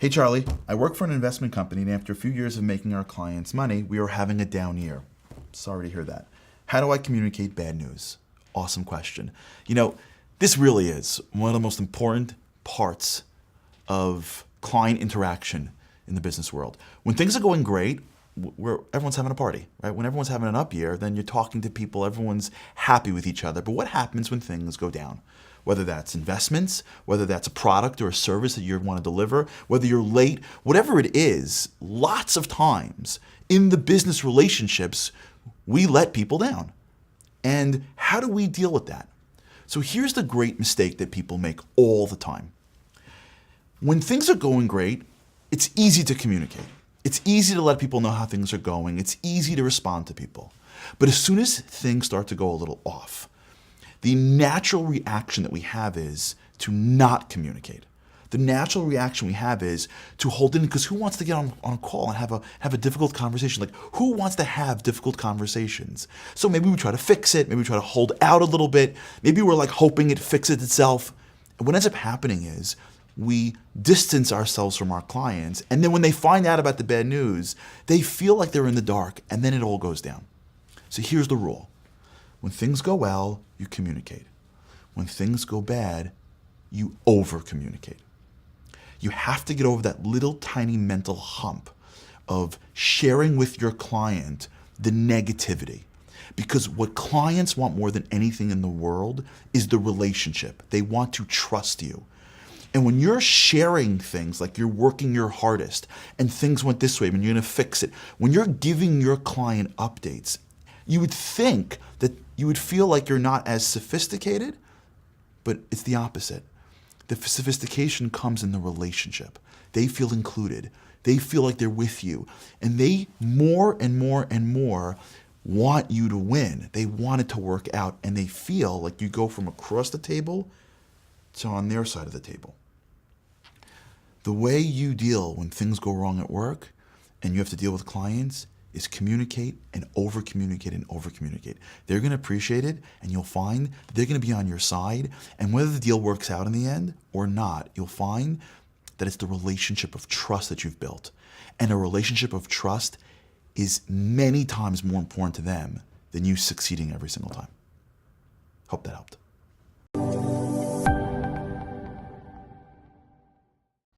Hey Charlie, I work for an investment company, and after a few years of making our clients money, we are having a down year. Sorry to hear that. How do I communicate bad news? Awesome question. This really is one of the most important parts of client interaction in the business world. When things are going great, where everyone's having a party, right? When everyone's having an up year, then you're talking to people, everyone's happy with each other. But what happens when things go down? Whether that's investments, whether that's a product or a service that you want to deliver, whether you're late, whatever it is, lots of times in the business relationships, we let people down. And how do we deal with that? So here's the great mistake that people make all the time. When things are going great, it's easy to communicate. It's easy to let people know how things are going. It's easy to respond to people. But as soon as things start to go a little off, the natural reaction that we have is to not communicate. The natural reaction we have is to hold in, because who wants to get on a call and have a difficult conversation? Like, who wants to have difficult conversations? So maybe we try to fix it. Maybe we try to hold out a little bit. Maybe we're like hoping it fixes itself. And what ends up happening is we distance ourselves from our clients. And then when they find out about the bad news, they feel like they're in the dark, and then it all goes down. So here's the rule. When things go well, you communicate. When things go bad, you over-communicate. You have to get over that little tiny mental hump of sharing with your client the negativity. Because what clients want more than anything in the world is the relationship. They want to trust you. And when you're sharing things like you're working your hardest and things went this way and you're going to fix it, when you're giving your client updates, you would think that you would feel like you're not as sophisticated, but it's the opposite. The sophistication comes in the relationship. They feel included. They feel like they're with you. And they more and more and more want you to win. They want it to work out. And they feel like you go from across the table to on their side of the table. The way you deal when things go wrong at work and you have to deal with clients is communicate and over-communicate and over-communicate. They're going to appreciate it, and you'll find that they're going to be on your side. And whether the deal works out in the end or not, you'll find that it's the relationship of trust that you've built. And a relationship of trust is many times more important to them than you succeeding every single time. Hope that helped.